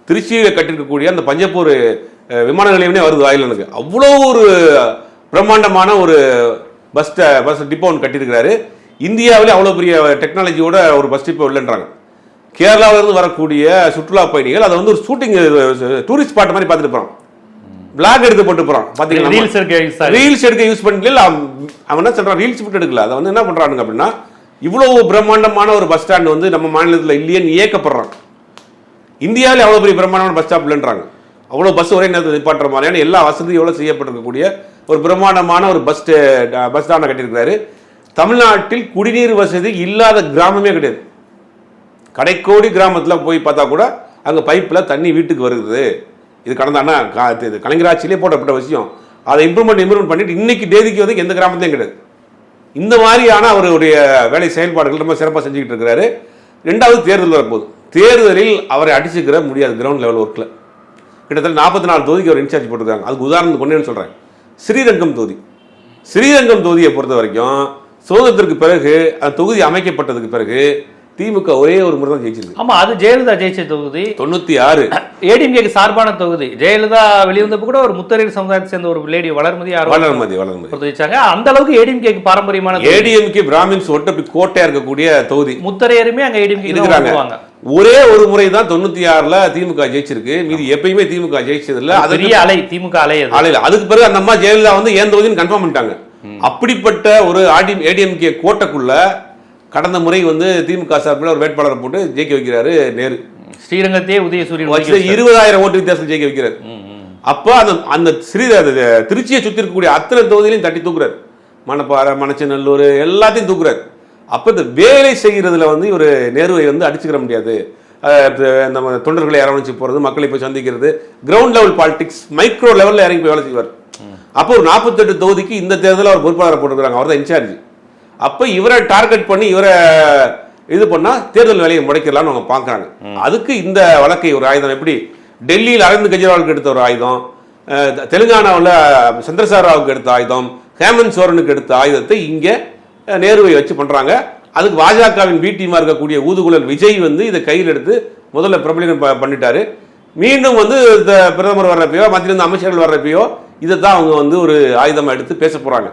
திருச்சியில் கட்டிருக்கக்கூடிய அந்த பஞ்சப்பூர் விமான நிலையமே வருது வாயிலனுக்கு. அவ்வளோ ஒரு பிரம்மாண்டமான ஒரு பஸ் டிப்போ ஒன்று கட்டியிருக்கிறாரு. இந்தியாவிலே அவ்வளோ பெரிய டெக்னாலஜியோட ஒரு பஸ் டிப்போ இல்லைன்றாங்க. கேரளாவிலிருந்து வரக்கூடிய சுற்றுலா பயணிகள் அதை வந்து ஒரு ஷூட்டிங் டூரிஸ்ட் ஸ்பாட் மாதிரி பார்த்துட்டு போகிறான், பிளாக் எடுத்து போட்டு போகிறான். பார்த்தீங்கன்னா ரீல்ஸ் எடுக்க யூஸ் பண்ணல. அவன் என்ன சொல்கிறான், ரீல்ஸ் போட்டு எடுக்கல. அதை வந்து என்ன பண்ணுறானுங்க அப்படின்னா, இவ்வளோ பிரம்மாண்டமான ஒரு பஸ் ஸ்டாண்ட் வந்து நம்ம மாநிலத்தில் இல்லையேன்னு ஏக்கப்படுறான். இந்தியாவில் அவ்வளோ பெரிய பிரம்மாண்டமான பஸ் ஸ்டாப் இல்லைன்றாங்க. அவ்வளோ பஸ் ஒரே நேரத்தில் நிப்பாட்டுற மாதிரியான எல்லா வசதியும் எவ்வளோ செய்யப்பட்டிருக்கக்கூடிய ஒரு பிரம்மாண்டமான ஒரு பஸ் ஸ்டாண்டை கட்டியிருக்கிறாரு. தமிழ்நாட்டில் குடிநீர் வசதி இல்லாத கிராமமே கிடையாது. கடைக்கோடி கிராமத்தில் போய் பார்த்தா கூட அங்கே பைப்பில் தண்ணி வீட்டுக்கு வருது. இது கடந்த அண்ணா கலைஞர் ஆட்சியிலே போடப்பட்ட விஷயம். அதை இம்ப்ரூவ்மெண்ட் பண்ணிட்டு இன்னைக்கு தேதிக்கு வந்து எந்த கிராமத்தையும் கிடையாது. இந்த மாதிரியான அவருடைய வேலை செயல்பாடுகள் ரொம்ப சிறப்பாக செஞ்சுக்கிட்டு இருக்கிறாரு. 2வது தேர்தல் வரப்போகுது. தேர்தலில் அவரை அடிச்சுக்கிற முடியாது. கிரவுண்ட் லெவல் ஒர்க்கில் கிட்டத்தட்ட 44 தொகுதிக்கு அவர் இன்சார்ஜ் போட்டிருக்காங்க. அதுக்கு உதாரணத்துக்கு ஒன்றேன்னு சொல்கிறேன், ஸ்ரீரங்கம் தொகுதி. ஸ்ரீரங்கம் தொகுதியை பொறுத்த வரைக்கும் சுதந்திரத்திற்கு பிறகு அந்த தொகுதி அமைக்கப்பட்டதுக்கு பிறகு திமுக ஒரே ஒரு முறை தான் ஜெயிச்சிருக்கு. ஆமா, அது ஜெயலலிதா ஜெயிச்ச தொகுதி 96. ஏடிஎம்கேக்கு சார்பான தொகுதி. ஜெயலலிதா வெளிவந்தப்ப கூட ஒரு முத்தரையர் சமுதாயத்தை சேர்ந்த ஒரு லேடி வளர்மதி ஜெயிச்சாங்க. அந்த அளவுக்கு ஏடிஎம்கேக்கு பாரம்பரியமான ஏடிஎம்கே பிராமின்ஸ் ஒட்டு கோட்டையா இருக்கக்கூடிய தொகுதி. முத்தரையருமே அங்க ஏடிஎம்கே இருக்கிறாங்க. ஒரே ஒரு முறை தான் 96ல திமுக ஜெயிச்சிருக்கு. மீதி எப்பயுமே திமுக ஜெயிச்சது இல்ல. அது பெரிய அலை, திமுக அலையில. அதுக்கு பிறகு அந்த அம்மா ஜெயலலிதா வந்து ஏன் தொகுதின்னு கன்ஃபார்ம் பண்ணிட்டாங்க. அப்படிப்பட்ட ஒரு ஏடிஎம்கே கோட்டைக்குள்ள கடந்த முறை வந்து திமுக சார்பில் ஒரு வேட்பாளரை போட்டு ஜெயிக்க வைக்கிறாரு நேரு. ஸ்ரீரங்கத்தையே உதயசூரியன் 20,000 ஓட்டு வித்தியாசம் ஜெயிக்க வைக்கிறாரு. அப்போ அந்த திருச்சியை சுற்றி இருக்கக்கூடிய அத்தனை தொகுதியிலையும் தட்டி தூக்குறாரு. மணப்பாறை, மணச்சநல்லூர் எல்லாத்தையும் தூக்குறாரு. அப்போ இந்த வேலை செய்கிறதுல வந்து இவர் நேருவை வந்து அடிச்சுக்கிற முடியாது. நம்ம தொண்டர்களை அரவணைச்சு போகிறது, மக்களை போய் சந்திக்கிறது, கிரவுண்ட் லெவல் பாலிடிக்ஸ், மைக்ரோ லெவலில் இறங்கி போய் வேலை செய்வார். அப்போ ஒரு 48 தொகுதிக்கு இந்த தேர்தலில் அவர் பொறுப்பாளரை போட்டுருக்காங்க. அவர் தான் இன்சார்ஜ். அப்போ இவரை டார்கெட் பண்ணி இவரை இது பண்ணால் தேர்தல் வேலையை முடைக்கலாம்னு அவங்க பார்க்குறாங்க. அதுக்கு இந்த வழக்கை ஒரு ஆயுதம். எப்படி டெல்லியில் அரவிந்த் கெஜ்ரிவாலுக்கு எடுத்த ஒரு ஆயுதம், தெலுங்கானாவில் சந்திரசேகர ராவுக்கு எடுத்த ஆயுதம், ஹேமந்த் சோரனுக்கு எடுத்த ஆயுதத்தை இங்கே நேருவை வச்சு பண்ணுறாங்க. அதுக்கு பாஜகவின் பி டீமாக இருக்கக்கூடிய ஊதுகுழல் விஜய் வந்து இதை கையில் எடுத்து முதல்ல பிரபலியம் பண்ணிட்டாரு. மீண்டும் வந்து இந்த பிரதமர் வர்றப்பையோ மத்தியிலிருந்து அமைச்சர்கள் வர்றப்பையோ இதை தான் அவங்க வந்து ஒரு ஆயுதமாக எடுத்து பேச போகிறாங்க.